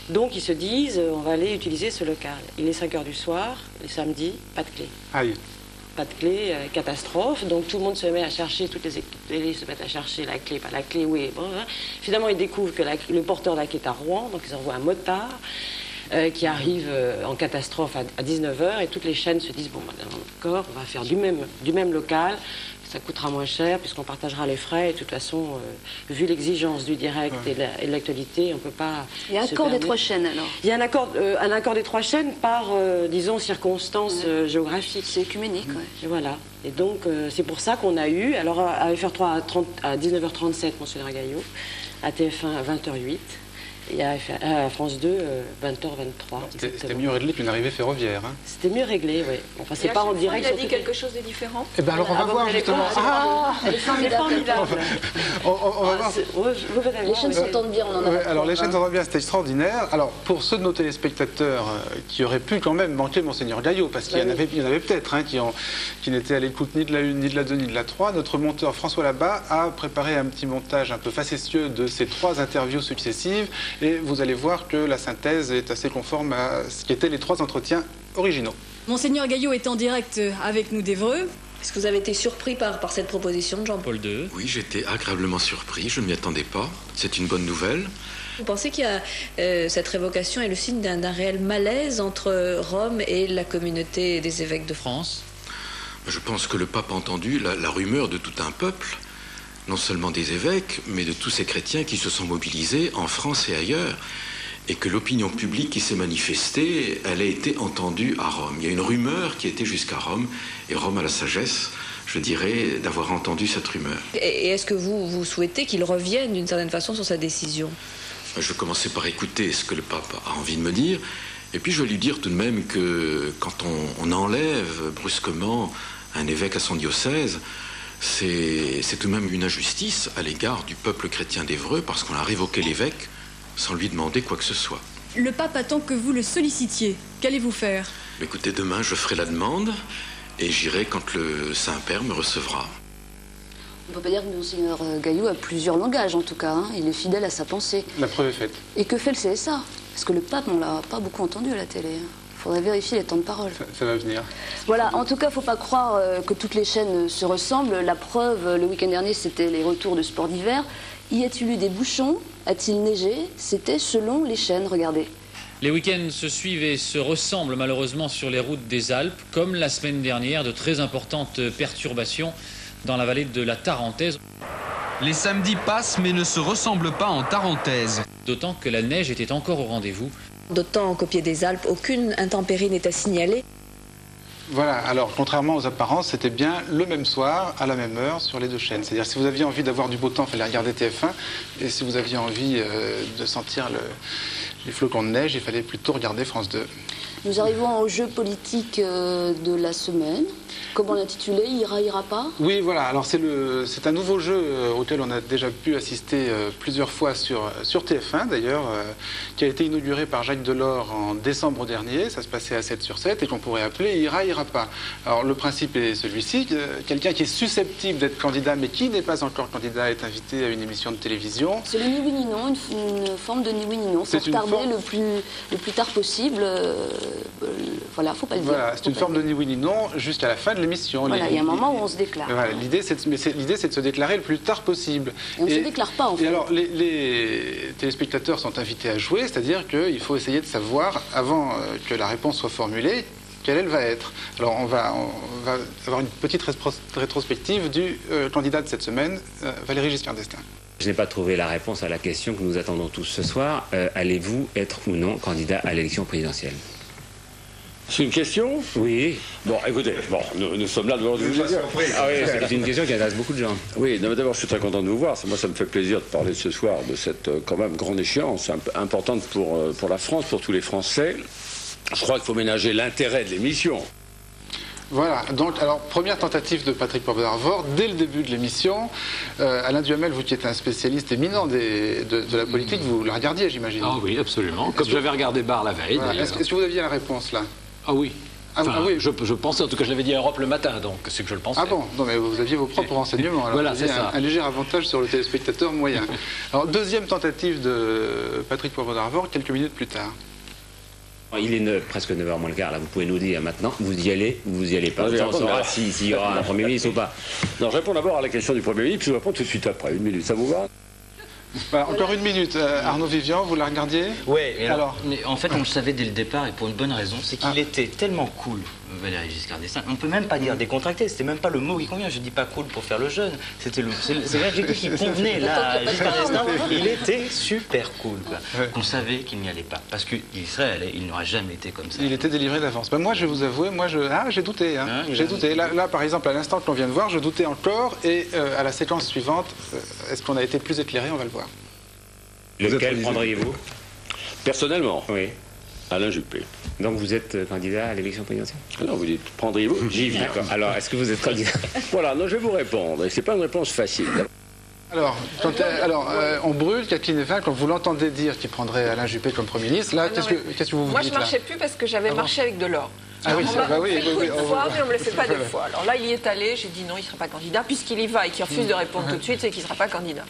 [SPEAKER 16] Donc ils se disent, on va aller utiliser ce local. Il est 5h du soir, le samedi, pas de clé.
[SPEAKER 6] Aïe.
[SPEAKER 16] Pas de clé, catastrophe. Donc tout le monde se met à chercher, toutes les équipes télé se mettent à chercher la clé, pas la clé, oui. Bon, hein. Finalement, ils découvrent que le porteur de la clé est à Rouen, donc ils envoient un motard qui arrive en catastrophe à 19h, et toutes les chaînes se disent, bon, d'accord, on va faire du même local, ça coûtera moins cher puisqu'on partagera les frais, et de toute façon, vu l'exigence du direct et de l'actualité, on ne peut pas...
[SPEAKER 9] Il y a un accord des 3 chaînes alors?
[SPEAKER 16] Il y a un accord des 3 chaînes par, disons, circonstances géographiques.
[SPEAKER 9] C'est écuménique, oui.
[SPEAKER 16] Et voilà. Et donc, c'est pour ça qu'on a eu, alors à FR3 à 19h37, Monseigneur Gaillot, à TF1 à 20h08, Et à France 2, 20h23.
[SPEAKER 6] C'était mieux réglé qu'une arrivée ferroviaire. Hein.
[SPEAKER 16] C'était mieux réglé, oui. Enfin, c'est pas en direct.
[SPEAKER 11] Il a dit quelque chose de différent.
[SPEAKER 6] Eh bien, alors on va voir justement.
[SPEAKER 16] Elle est formidable.
[SPEAKER 6] On va voir.
[SPEAKER 9] Les chaînes s'entendent bien, on en a.
[SPEAKER 6] Alors les chaînes s'entendent bien, c'était extraordinaire. Alors pour ceux de nos téléspectateurs qui auraient pu quand même manquer Monseigneur Gaillot, parce qu'il y en avait peut-être qui n'étaient à l'écoute ni de la 1, ni de la 2, ni de la 3, notre monteur François Labat a préparé un petit montage un peu facétieux de ces 3 interviews successives. Et vous allez voir que la synthèse est assez conforme à ce qu'étaient les 3 entretiens originaux.
[SPEAKER 14] Monseigneur Gaillot est en direct avec nous d'Évreux.
[SPEAKER 11] Est-ce que vous avez été surpris par cette proposition de Jean-Paul II?
[SPEAKER 1] Oui, j'étais agréablement surpris, je ne m'y attendais pas. C'est une bonne nouvelle.
[SPEAKER 11] Vous pensez qu'il y a cette révocation est le signe d'un réel malaise entre Rome et la communauté des évêques de France?
[SPEAKER 1] Je pense que le pape a entendu la rumeur de tout un peuple, non seulement des évêques, mais de tous ces chrétiens qui se sont mobilisés en France et ailleurs, et que l'opinion publique qui s'est manifestée, elle a été entendue à Rome. Il y a une rumeur qui était jusqu'à Rome, et Rome a la sagesse, je dirais, d'avoir entendu cette rumeur.
[SPEAKER 11] Et est-ce que vous souhaitez qu'il revienne d'une certaine façon sur sa décision?
[SPEAKER 1] Je commençais par écouter ce que le pape a envie de me dire, et puis je vais lui dire tout de même que quand on enlève brusquement un évêque à son diocèse, c'est tout de même une injustice à l'égard du peuple chrétien d'Évreux, parce qu'on a révoqué l'évêque sans lui demander quoi que ce soit.
[SPEAKER 14] Le pape attend que vous le sollicitiez. Qu'allez-vous faire?
[SPEAKER 1] Écoutez, demain je ferai la demande et j'irai quand le Saint-Père me recevra.
[SPEAKER 9] On ne peut pas dire que Monseigneur Gaillot a plusieurs langages, en tout cas. Hein. Il est fidèle à sa pensée.
[SPEAKER 6] La preuve est faite.
[SPEAKER 9] Et que fait le CSA? Parce que le pape, on ne l'a pas beaucoup entendu à la télé. Il faudrait vérifier les temps de parole.
[SPEAKER 6] Ça va venir.
[SPEAKER 9] Voilà, en tout cas, il ne faut pas croire que toutes les chaînes se ressemblent. La preuve, le week-end dernier, c'était les retours de sport d'hiver. Y a-t-il eu des bouchons? A-t-il neigé? C'était selon les chaînes, regardez.
[SPEAKER 12] Les week-ends se suivent et se ressemblent malheureusement sur les routes des Alpes, comme la semaine dernière, de très importantes perturbations dans la vallée de la Tarentaise.
[SPEAKER 5] Les samedis passent mais ne se ressemblent pas en Tarentaise.
[SPEAKER 12] D'autant que la neige était encore au rendez-vous.
[SPEAKER 11] D'autant qu'au pied des Alpes, aucune intempérie n'est à signaler.
[SPEAKER 6] Voilà, alors contrairement aux apparences, c'était bien le même soir, à la même heure, sur les 2 chaînes. C'est-à-dire si vous aviez envie d'avoir du beau temps, il fallait regarder TF1, et si vous aviez envie de sentir les flocons de neige, il fallait plutôt regarder France 2.
[SPEAKER 9] Nous arrivons au jeu politique de la semaine. Comment l'intituler? Ira, ira pas?
[SPEAKER 6] Oui, voilà. Alors c'est un nouveau jeu auquel on a déjà pu assister plusieurs fois sur TF1 d'ailleurs, qui a été inauguré par Jacques Delors en décembre dernier. Ça se passait à 7/7 et qu'on pourrait appeler Ira, ira pas. Alors le principe est celui-ci. Quelqu'un qui est susceptible d'être candidat mais qui n'est pas encore candidat est invité à une émission de télévision.
[SPEAKER 9] C'est le ni oui ni non, une forme de ni oui ni non. Faut retarder le plus tard possible. Voilà, faut pas le dire.
[SPEAKER 6] Voilà, c'est une forme de ni oui ni non jusqu'à la fin de l'émission.
[SPEAKER 9] Voilà, il y a un moment où on se déclare.
[SPEAKER 6] Voilà, l'idée c'est de se déclarer le plus tard possible.
[SPEAKER 9] Et on ne se déclare pas en fait.
[SPEAKER 6] Et alors les téléspectateurs sont invités à jouer, c'est-à-dire qu'il faut essayer de savoir, avant que la réponse soit formulée, quelle elle va être. Alors on va avoir une petite rétrospective du candidat de cette semaine, Valéry Giscard d'Estaing.
[SPEAKER 10] Je n'ai pas trouvé la réponse à la question que nous attendons tous ce soir. Allez-vous être ou non candidat à l'élection présidentielle?
[SPEAKER 15] C'est une question?
[SPEAKER 10] Oui.
[SPEAKER 15] Bon, écoutez, nous sommes là devant vous.
[SPEAKER 10] Ah oui, c'est une question qui intéresse beaucoup de gens.
[SPEAKER 15] Oui, d'abord, je suis très content de vous voir. Moi, ça me fait plaisir de parler ce soir de cette quand même grande échéance importante pour la France, pour tous les Français. Je crois qu'il faut ménager l'intérêt de l'émission.
[SPEAKER 6] Voilà, donc, alors, première tentative de Patrick Poivre d'Arvor, dès le début de l'émission. Alain Duhamel, vous qui êtes un spécialiste éminent de la politique, vous le regardiez, j'imagine.
[SPEAKER 17] Ah oui, absolument, comme j'avais regardé Barre la veille.
[SPEAKER 6] Voilà. Est-ce que vous aviez la réponse, là?
[SPEAKER 17] Ah oui.
[SPEAKER 6] Enfin, oui.
[SPEAKER 17] Je pensais, en tout cas, je l'avais dit à Europe le matin, donc c'est que je le pensais.
[SPEAKER 6] Ah bon? Non, mais vous aviez vos propres renseignements. Alors
[SPEAKER 17] voilà,
[SPEAKER 6] c'est ça. Un léger avantage sur le téléspectateur moyen. Alors, deuxième tentative de Patrick Poivre d'Arvor, quelques minutes plus tard.
[SPEAKER 10] Il est presque 9h moins le quart, là. Vous pouvez nous dire maintenant, vous y allez ou vous y allez pas? On saura s'il y aura un Premier ministre ou pas.
[SPEAKER 15] Non, je réponds d'abord à la question du Premier ministre, puis je réponds tout de suite après. 1 minute, ça vous va?
[SPEAKER 6] Voilà, encore 1 minute. Arnaud Vivian, vous la regardiez?
[SPEAKER 18] Oui, mais en fait, on le savait dès le départ, et pour une bonne raison, c'est qu'il était tellement cool, Valéry Giscard d'Estaing. On ne peut même pas dire décontracté, c'était même pas le mot qui convient. Je dis pas cool pour faire le jeune, c'est l'adjectif qui convenait là à Giscard d'Estaing. Il était super cool, quoi. Ouais. On savait qu'il n'y allait pas, parce qu'il serait allé, il n'aurait jamais été comme ça.
[SPEAKER 6] Il était délivré d'avance. Ben, moi, je vais vous avouer, j'ai douté. Hein. J'ai douté. Là, par exemple, à l'instant que l'on vient de voir, je doutais encore, et à la séquence suivante, est-ce qu'on a été plus éclairé? On va le voir.
[SPEAKER 10] Lequel prendriez-vous?
[SPEAKER 15] Personnellement,
[SPEAKER 10] Oui.
[SPEAKER 15] Alain Juppé.
[SPEAKER 10] Donc vous êtes candidat à l'élection présidentielle?
[SPEAKER 15] Alors vous dites, prendriez-vous? J'y viens.
[SPEAKER 10] D'accord. Alors, est-ce que vous êtes candidat?
[SPEAKER 15] Voilà, non, je vais vous répondre. Et c'est pas une réponse facile.
[SPEAKER 6] Alors, on brûle Kathleen Evin quand vous l'entendez dire qu'il prendrait Alain Juppé comme Premier ministre. Là, qu'est-ce que vous
[SPEAKER 2] Moi,
[SPEAKER 6] dites
[SPEAKER 2] je ne marchais plus parce que j'avais marché avec Delors.
[SPEAKER 6] Ah oui,
[SPEAKER 2] on m'a
[SPEAKER 6] oui,
[SPEAKER 2] fait
[SPEAKER 6] oui,
[SPEAKER 2] une fois, mais on ne me le fait pas deux fois. Alors là, il y est allé, j'ai dit non, il ne sera pas candidat. Puisqu'il y va et qu'il refuse de répondre tout de suite, c'est qu'il ne sera pas candidat.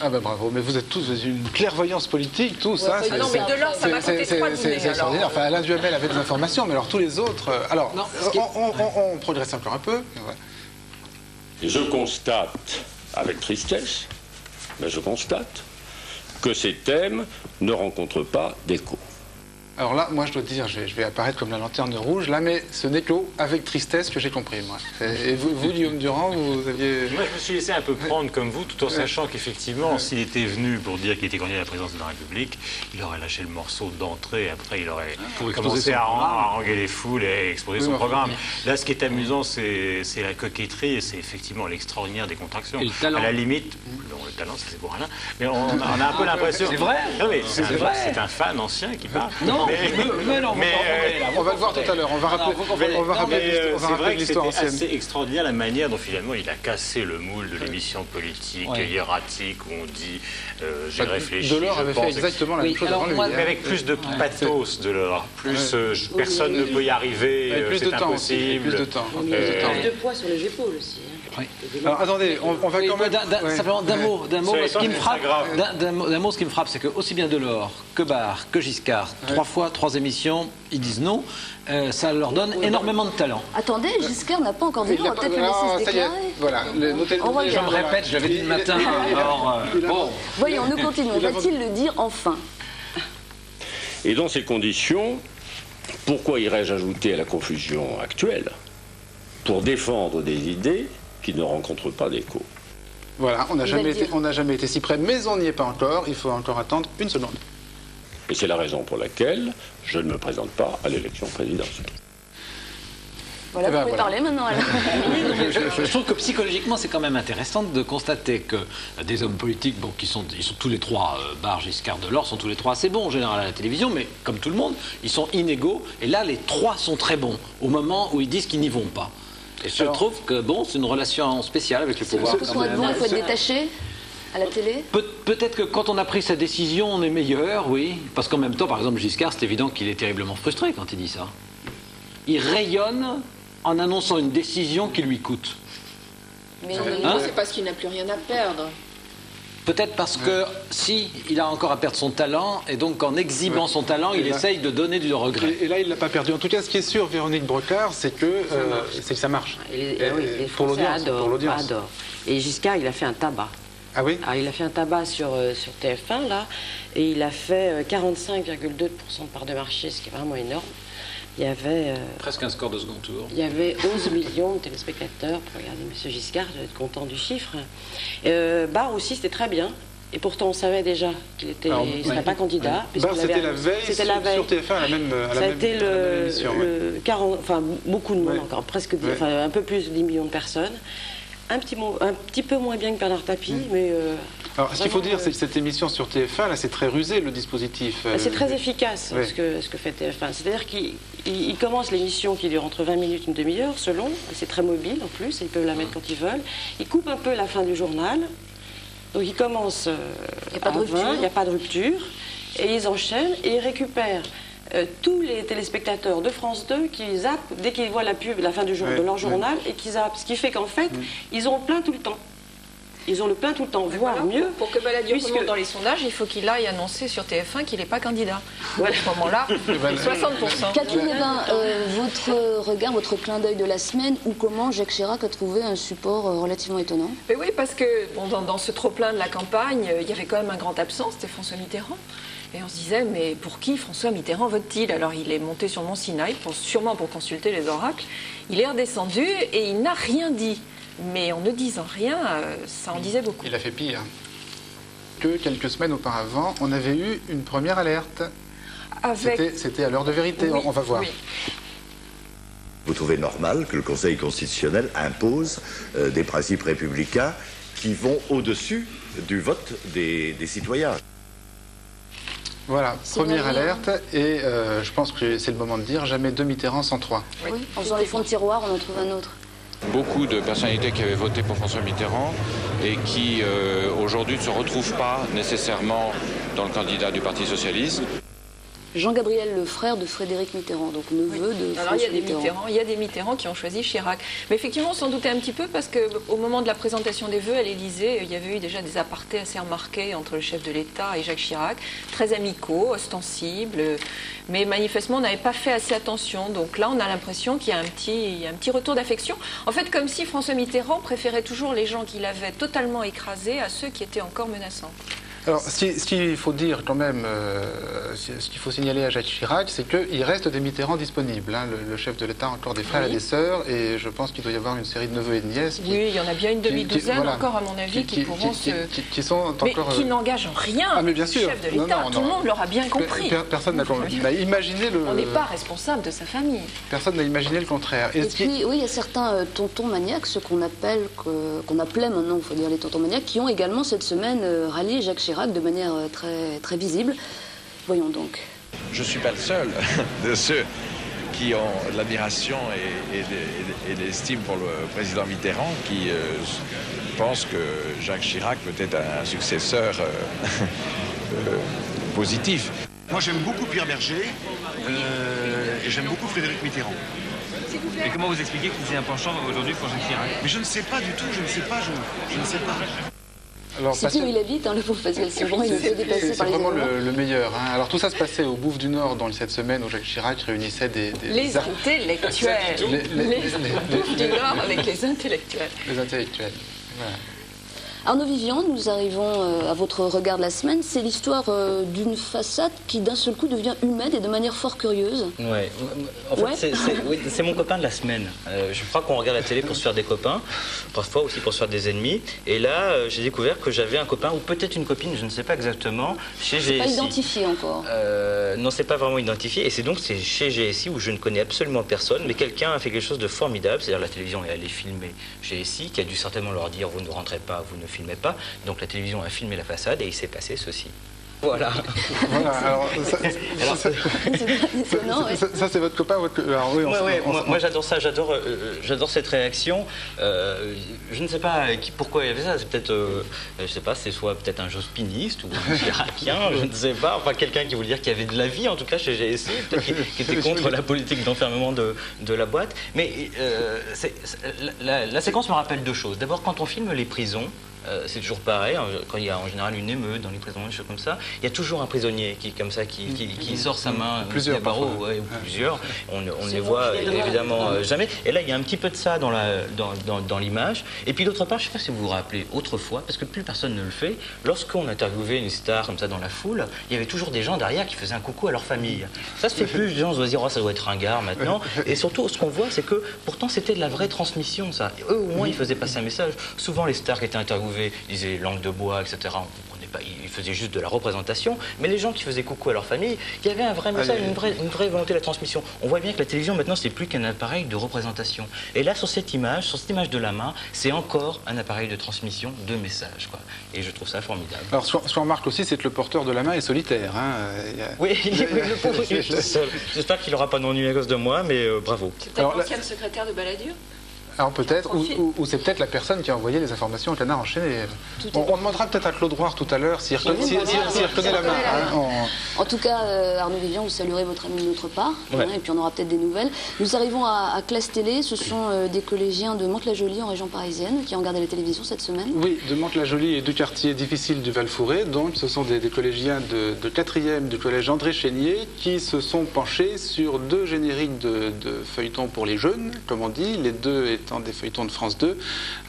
[SPEAKER 6] Ah ben bravo, mais vous êtes tous une clairvoyance politique, tout ça.
[SPEAKER 2] Ah non, mais Delors, ça m'a coûté 3 dîners.
[SPEAKER 6] C'est extraordinaire. Enfin, Alain Duhamel avait des informations, mais alors tous les autres... Alors, on progresse encore un peu.
[SPEAKER 15] Et je constate, avec tristesse, mais je constate que ces thèmes ne rencontrent pas d'écho.
[SPEAKER 6] Alors là, moi, je dois dire, je vais apparaître comme la lanterne rouge, là, mais ce n'est qu'avec tristesse que j'ai compris, moi. Et vous, Guillaume Durand, vous aviez...
[SPEAKER 17] Moi, je me suis laissé un peu prendre comme vous, tout en sachant qu'effectivement, s'il était venu pour dire qu'il était candidat à la présidence de la République, il aurait lâché le morceau d'entrée, après il aurait commencé à haranguer les foules et exposer son programme. Là, ce qui est amusant, c'est la coquetterie et c'est effectivement l'extraordinaire décontraction. Et le talent. À la limite, bon, le talent, ça c'est pour Alain, mais on a un peu l'impression...
[SPEAKER 18] C'est vrai.
[SPEAKER 17] Non, mais c'est un fan ancien qui parle.
[SPEAKER 18] Non. Mais non,
[SPEAKER 6] on va le voir tout à l'heure. On va rappeler l'histoire ancienne.
[SPEAKER 17] C'est extraordinaire la manière dont finalement il a cassé le moule de l'émission politique hiératique où on dit j'ai réfléchi.
[SPEAKER 6] Delors avait fait exactement la même chose avant lui.
[SPEAKER 17] Mais avec plus de pathos, Delors. Plus personne ne peut y arriver, c'est impossible.
[SPEAKER 6] Plus de temps.
[SPEAKER 16] Plus de poids sur les épaules aussi.
[SPEAKER 6] Alors attendez, on va quand même...
[SPEAKER 18] Simplement d'un mot, ce qui me frappe, c'est que aussi bien Delors que Barre, que Giscard, 3 fois, 3 émissions, ils disent non, ça leur donne énormément de talent.
[SPEAKER 9] Attendez, Giscard n'a pas encore dit non, on va peut-être le laisser se déclarer.
[SPEAKER 6] Voilà,
[SPEAKER 18] je me répète, je l'avais dit le matin, alors... bon.
[SPEAKER 9] Voyons, nous continuons. Va-t-il le dire enfin?
[SPEAKER 15] Et dans ces conditions, pourquoi irais-je ajouter à la confusion actuelle? Pour défendre des idées qui ne rencontrent pas d'écho.
[SPEAKER 6] Voilà, on n'a jamais été si près, mais on n'y est pas encore. Il faut encore attendre une seconde.
[SPEAKER 15] Et c'est la raison pour laquelle je ne me présente pas à l'élection présidentielle.
[SPEAKER 9] Voilà, vous pouvez parler maintenant, Alain.
[SPEAKER 18] Je trouve que psychologiquement, c'est quand même intéressant de constater que des hommes politiques, bon, ils sont tous les trois, Barre, Giscard, Delors, sont tous les trois assez bons en général à la télévision, mais comme tout le monde, ils sont inégaux. Et là, les trois sont très bons au moment où ils disent qu'ils n'y vont pas. Et je trouve que, bon, c'est une relation spéciale avec le pouvoir.
[SPEAKER 9] Pour être bon, il faut être détaché à la télé.
[SPEAKER 18] Peut-être que quand on a pris sa décision, on est meilleur, oui. Parce qu'en même temps, par exemple, Giscard, c'est évident qu'il est terriblement frustré quand il dit ça. Il rayonne en annonçant une décision qui lui coûte.
[SPEAKER 2] Mais c'est parce qu'il n'a plus rien à perdre.
[SPEAKER 18] Peut-être parce que si il a encore à perdre son talent, et donc en exhibant son talent, il essaye de donner du regret.
[SPEAKER 6] Et là, il ne l'a pas perdu. En tout cas, ce qui est sûr, Véronique Brocard, c'est que ça marche.
[SPEAKER 16] Les Français adorent. Et Giscard, il a fait un tabac.
[SPEAKER 6] Ah oui?
[SPEAKER 16] Il a fait un tabac sur TF1, là, et il a fait 45,2% de part de marché, ce qui est vraiment énorme. Il y avait...
[SPEAKER 18] presque un score de second tour.
[SPEAKER 16] Il y avait 11 millions de téléspectateurs pour regarder M. Giscard, je vais être content du chiffre. Barre aussi, c'était très bien. Et pourtant, on savait déjà qu'il ne serait pas candidat.
[SPEAKER 6] Barre, c'était la veille sur TF1 à la même émission.
[SPEAKER 16] Beaucoup de monde encore, un peu plus de 10 millions de personnes. Un petit peu moins bien que Bernard Tapie, mais...
[SPEAKER 6] Alors, ce qu'il faut dire, c'est que cette émission sur TF1, là, c'est très rusé, le dispositif.
[SPEAKER 16] C'est très efficace, ce que fait TF1. C'est-à-dire qu'ils commencent l'émission qui dure entre 20 minutes et une demi-heure, selon. C'est très mobile, en plus, ils peuvent la mettre quand ils veulent. Ils coupent un peu la fin du journal. Donc, ils commencent il n'y a pas de rupture. Et ils enchaînent et ils récupèrent tous les téléspectateurs de France 2 qui zappent dès qu'ils voient la pub, la fin du jour de leur journal, et qui zappent. Ce qui fait qu'en fait, ils ont le plein tout le temps. Ils ont le plein tout le temps, voire mieux.
[SPEAKER 2] Pour que Balladur remonte dans les sondages, il faut qu'il aille annoncer sur TF1 qu'il n'est pas candidat. À ce moment-là, 60%.
[SPEAKER 9] Kathleen Evin, votre regard, votre clin d'œil de la semaine, ou comment Jacques Chirac a trouvé un support relativement étonnant?
[SPEAKER 2] Mais oui, parce que dans ce trop-plein de la campagne, il y avait quand même un grand absent, c'était François Mitterrand. Et on se disait, mais pour qui François Mitterrand vote-t-il? Alors il est monté sur le mont Sinaï, sûrement pour consulter les oracles. Il est redescendu et il n'a rien dit. Mais en ne disant rien, ça en disait beaucoup.
[SPEAKER 6] Il a fait pire. Que quelques semaines auparavant, on avait eu une première alerte. C'était à l'heure de vérité, on va voir. Oui.
[SPEAKER 19] Vous trouvez normal que le Conseil constitutionnel impose des principes républicains qui vont au-dessus du vote des citoyens?
[SPEAKER 6] Voilà, première
[SPEAKER 9] Signalé,
[SPEAKER 6] alerte, et je pense que c'est le moment de dire jamais 2 Mitterrand sans 3.
[SPEAKER 9] Oui, en faisant les fonds de tiroir, on en trouve un autre.
[SPEAKER 4] Beaucoup de personnalités qui avaient voté pour François Mitterrand et qui aujourd'hui ne se retrouvent pas nécessairement dans le candidat du Parti socialiste.
[SPEAKER 9] Jean-Gabriel, le frère de Frédéric Mitterrand, donc neveu de
[SPEAKER 2] Alors
[SPEAKER 9] François Mitterrand.
[SPEAKER 2] il y a des Mitterrand qui ont choisi Chirac. Mais effectivement, on s'en doutait un petit peu parce qu'au moment de la présentation des vœux à l'Élysée, il y avait eu déjà des apartés assez remarqués entre le chef de l'État et Jacques Chirac, très amicaux, ostensibles, mais manifestement on n'avait pas fait assez attention. Donc là, on a l'impression qu'il y a un petit retour d'affection. En fait, comme si François Mitterrand préférait toujours les gens qu'il avait totalement écrasés à ceux qui étaient encore menaçants.
[SPEAKER 6] Alors, ce qu'il faut dire quand même, ce qu'il faut signaler à Jacques Chirac, c'est qu'il reste des Mitterrand disponibles. Hein. Le chef de l'État a encore des frères et des sœurs, et je pense qu'il doit y avoir une série de neveux et de nièces.
[SPEAKER 2] Oui, il y en a bien une demi-douzaine
[SPEAKER 6] voilà,
[SPEAKER 2] encore, à mon avis, qui pourront
[SPEAKER 6] qui sont
[SPEAKER 2] mais
[SPEAKER 6] encore,
[SPEAKER 2] qui n'engagent en rien
[SPEAKER 6] mais bien sûr.
[SPEAKER 2] le chef de l'État. Tout le monde l'aura bien compris.
[SPEAKER 6] Personne n'a imaginé le...
[SPEAKER 2] On n'est pas responsable de sa famille.
[SPEAKER 6] Personne n'a imaginé le contraire.
[SPEAKER 9] Et puis, oui, il y a certains tontons maniaques, ceux qu'on appelait maintenant, il faut dire les tontons maniaques, qui ont également cette semaine rallié Jacques Chirac de manière très visible. Voyons donc.
[SPEAKER 20] Je ne suis pas le seul de ceux qui ont de l'admiration et de l'estime pour le président Mitterrand, qui pensent que Jacques Chirac peut être un successeur positif.
[SPEAKER 21] Moi j'aime beaucoup Pierre Berger et j'aime beaucoup Frédéric Mitterrand.
[SPEAKER 18] Et comment vous expliquez qu'ils aient un penchant aujourd'hui pour Jacques Chirac?
[SPEAKER 21] Mais je ne sais pas du tout, je ne sais pas.
[SPEAKER 9] C'est qui où il habite, hein, le pauvre Pascal Sevran, il était dépassé par les
[SPEAKER 6] C'est vraiment
[SPEAKER 9] événements.
[SPEAKER 6] le meilleur. Hein. Alors tout ça se passait au Bouffe du Nord dans cette semaine où Jacques Chirac réunissait
[SPEAKER 2] les intellectuels. Les Bouffe du Nord avec les intellectuels.
[SPEAKER 6] Les intellectuels, voilà.
[SPEAKER 9] Arnaud Vivian, nous arrivons à votre regard de la semaine. C'est l'histoire d'une façade qui d'un seul coup devient humaine et de manière fort curieuse.
[SPEAKER 18] Ouais. En fait, c'est mon copain de la semaine. Je crois qu'on regarde la télé pour se faire des copains, parfois aussi pour se faire des ennemis. Et là, j'ai découvert que j'avais un copain, ou peut-être une copine, je ne sais pas exactement, chez GSI.
[SPEAKER 9] C'est pas identifié encore.
[SPEAKER 18] Non, c'est pas vraiment identifié. Et c'est chez GSI où je ne connais absolument personne, mais quelqu'un a fait quelque chose de formidable. C'est-à-dire la télévision est allée filmer GSI, qui a dû certainement leur dire vous ne rentrez pas, vous ne filmez pas. Donc la télévision a filmé la façade et il s'est passé ceci. Voilà.
[SPEAKER 6] Voilà, alors, ça c'est votre copain, alors, oui,
[SPEAKER 18] moi j'adore ça, j'adore cette réaction. Je ne sais pas pourquoi il y avait ça, c'est peut-être, je sais pas, c'est soit peut-être un jospiniste ou un chiracien, je ne sais pas, enfin quelqu'un qui voulait dire qu'il y avait de la vie, en tout cas chez GSI, qui était contre la politique d'enfermement de la boîte. Mais la séquence me rappelle deux choses. D'abord, quand on filme les prisons, c'est toujours pareil, quand il y a en général une émeute dans les prisons, des choses comme ça, il y a toujours un prisonnier qui sort sa main,
[SPEAKER 6] plusieurs
[SPEAKER 18] barreaux, ou plusieurs. On ne les voit évidemment jamais. Et là, il y a un petit peu de ça dans l'image. Et puis d'autre part, je ne sais pas si vous vous rappelez, autrefois, parce que plus personne ne le fait, lorsqu'on interviewait une star comme ça dans la foule, il y avait toujours des gens derrière qui faisaient un coucou à leur famille. Ça se fait plus, les gens se disent, oh, ça doit être ringard maintenant. Et surtout, ce qu'on voit, c'est que pourtant, c'était de la vraie transmission, ça. Et eux, au moins, ils faisaient passer un message. Souvent, les stars qui étaient interviewées disaient langue de bois, etc. On comprenait pas, ils faisaient juste de la représentation. Mais les gens qui faisaient coucou à leur famille, il y avait un vrai message, une vraie volonté de la transmission. On voit bien que la télévision maintenant, c'est plus qu'un appareil de représentation. Et là, sur cette image de la main, c'est encore un appareil de transmission de messages, quoi. Et je trouve ça formidable.
[SPEAKER 6] Alors, ce qu'on remarque aussi, c'est que le porteur de la main est solitaire. Hein.
[SPEAKER 18] Oui, le pauvre, il est seul. J'espère qu'il n'aura pas d'ennui à cause de moi, mais bravo.
[SPEAKER 2] C'est peut-être l'ancien secrétaire de Balladur.
[SPEAKER 6] Alors peut-être, ou c'est peut-être la personne qui a envoyé les informations au Canard enchaîné. On demandera peut-être à Claude Roire tout à l'heure s'il reconnaît la main. Hein,
[SPEAKER 9] En tout cas, Arnaud Vivian, vous saluerez votre ami de notre part,
[SPEAKER 18] ouais.
[SPEAKER 9] Et puis on aura peut-être des nouvelles. Nous arrivons à Classe Télé, ce sont des collégiens de Mantes-la-Jolie en région parisienne qui ont regardé la télévision cette semaine.
[SPEAKER 6] Oui, de Mantes-la-Jolie et du quartier difficile du Val-Fouré. Donc ce sont des collégiens de 4e du collège André Chénier qui se sont penchés sur deux génériques de feuilletons pour les jeunes, comme on dit, les deux étant des feuilletons de France 2.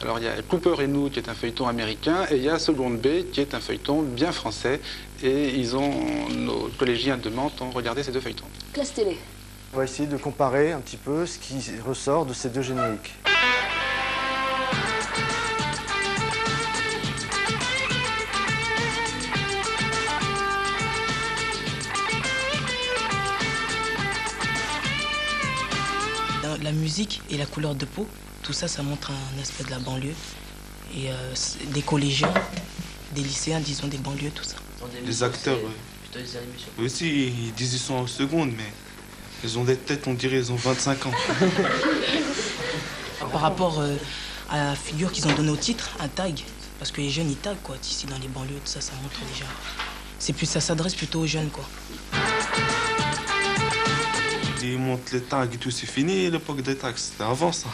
[SPEAKER 6] Alors il y a Cooper et nous qui est un feuilleton américain et il y a Seconde B qui est un feuilleton bien français et nos collégiens de Mantes ont regardé ces deux feuilletons.
[SPEAKER 9] Classe Télé.
[SPEAKER 22] On va essayer de comparer un petit peu ce qui ressort de ces deux génériques.
[SPEAKER 23] La musique et la couleur de peau, tout ça, ça montre un aspect de la banlieue. Et des collégiens, des lycéens, disons, des banlieues, tout ça.
[SPEAKER 22] Les acteurs,
[SPEAKER 18] plutôt des émissions.
[SPEAKER 3] Eux aussi, ils disent qu'ils sont en seconde, mais ils ont des têtes, on dirait, ils ont 25 ans.
[SPEAKER 23] Par rapport à la figure qu'ils ont donnée au titre, un tag, parce que les jeunes, ils taguent, quoi, ici dans les banlieues, tout ça, ça montre déjà. Ça s'adresse plutôt aux jeunes, quoi.
[SPEAKER 3] Ils montent les tags et tout, c'est fini l'époque des tags, c'était avant ça.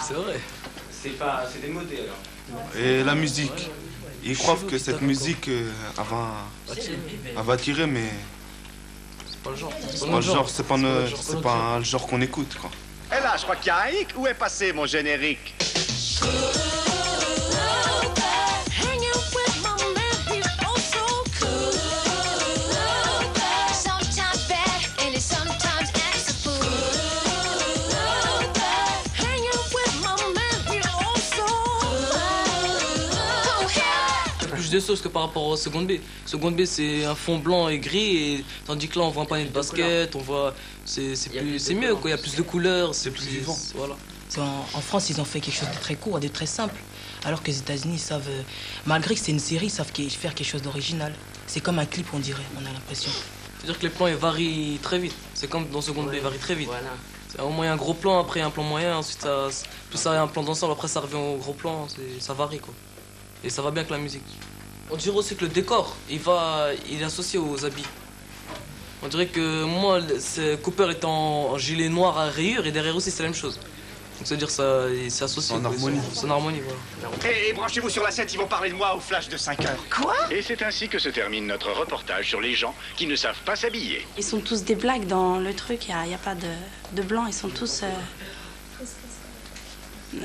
[SPEAKER 18] C'est vrai. C'est démodé alors.
[SPEAKER 3] Et la musique, ils croient que cette musique, elle va tirer, mais
[SPEAKER 18] C'est pas le genre.
[SPEAKER 3] c'est pas le genre, c'est pas le genre qu'on écoute, quoi.
[SPEAKER 8] Et là, je crois qu'il y a un hic. Où est passé mon générique?
[SPEAKER 23] Plus de sauce que par rapport au seconde B. Seconde B, c'est un fond blanc et gris, et tandis que là, on voit un panier de basket, on voit. C'est mieux, quoi. Il y a plus de couleurs, c'est plus vivant. Voilà. En France, ils ont fait quelque chose de très court, de très simple. Alors que les États-Unis, ils savent. Malgré que c'est une série, ils savent faire quelque chose d'original. C'est comme un clip, on dirait, on a l'impression. C'est-à-dire que les plans, ils varient très vite. C'est comme dans seconde B, ils varient très vite. Voilà. Au moins, il y a un gros plan, après un plan moyen, ensuite, plus ça, un plan d'ensemble, après, ça revient au gros plan, ça varie, quoi. Et ça va bien avec la musique. On dirait aussi que le décor, il est associé aux habits. On dirait que moi, Cooper est en gilet noir à rayures et derrière aussi c'est la même chose. Donc c'est-à-dire ça, c'est associé.
[SPEAKER 3] En harmonie.
[SPEAKER 23] C'est en harmonie, voilà.
[SPEAKER 8] Et branchez-vous sur la 7, ils vont parler de moi au flash de 5 heures.
[SPEAKER 13] Quoi?
[SPEAKER 8] Et c'est ainsi que se termine notre reportage sur les gens qui ne savent pas s'habiller.
[SPEAKER 13] Ils sont tous des blagues dans le truc, il n'y a pas de blanc, ils sont tous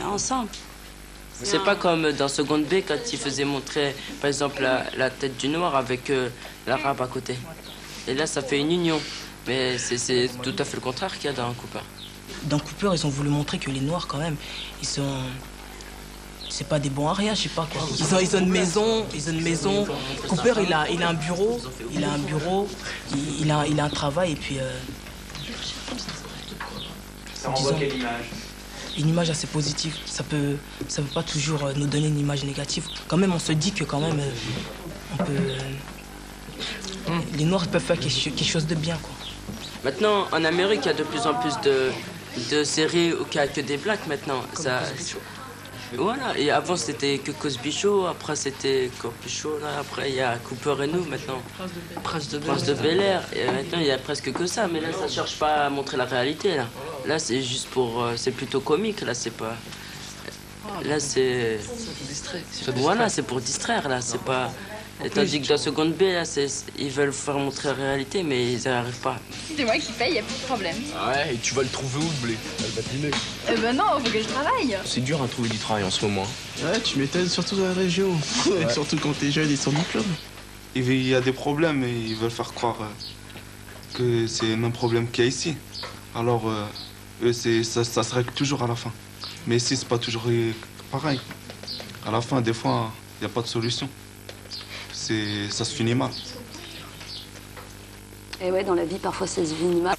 [SPEAKER 13] ensemble.
[SPEAKER 18] C'est pas comme dans seconde B quand il faisait montrer par exemple la tête du noir avec l'arabe à côté. Et là ça fait une union. Mais c'est tout à fait le contraire qu'il y a dans Cooper.
[SPEAKER 23] Dans Cooper, ils ont voulu montrer que les noirs quand même, ils sont. C'est pas des bons à rien, je sais pas quoi. Ils ont une maison, Cooper il a un bureau, il a un travail et puis.
[SPEAKER 18] Ça renvoie quelle image?
[SPEAKER 23] Une image assez positive. Ça peut pas toujours nous donner une image négative. Quand même, on se dit que quand même, on peut. Les Noirs peuvent faire quelque chose de bien, quoi.
[SPEAKER 18] Maintenant, en Amérique, il y a de plus en plus de séries où il n'y a que des blacks maintenant. Ça, voilà. Et avant, c'était que Cosby Show, après c'était Cosby Show, là. Après, il y a Cooper et nous maintenant. Prince de Bel-Air. Et maintenant, il y a presque que ça. Mais là, ça ne cherche pas à montrer la réalité, là. Là, c'est juste pour. C'est plutôt comique, là, c'est pas. Là, c'est. Voilà, c'est pour distraire, là. C'est pas. Et tandis que dans seconde B, là, ils veulent faire montrer la réalité, mais ils n'y arrivent pas.
[SPEAKER 24] C'est moi qui paye, y a plus de problème.
[SPEAKER 25] Ouais, et tu vas le trouver où, le blé? Elle va dîner.
[SPEAKER 24] Eh ben non, faut que je travaille.
[SPEAKER 25] C'est dur à trouver du travail en ce moment.
[SPEAKER 22] Ouais, tu m'étonnes, surtout dans la région.
[SPEAKER 3] Ouais.
[SPEAKER 22] Surtout quand t'es jeune et sans diplôme.
[SPEAKER 3] Il y a des problèmes et ils veulent faire croire que c'est le même problème qu'il y a ici. Alors, eux, ça se règle toujours à la fin. Mais ici, c'est pas toujours pareil. À la fin, des fois, il n'y a pas de solution. Ça se finit mal.
[SPEAKER 9] Et ouais, dans la vie, parfois, ça se finit mal.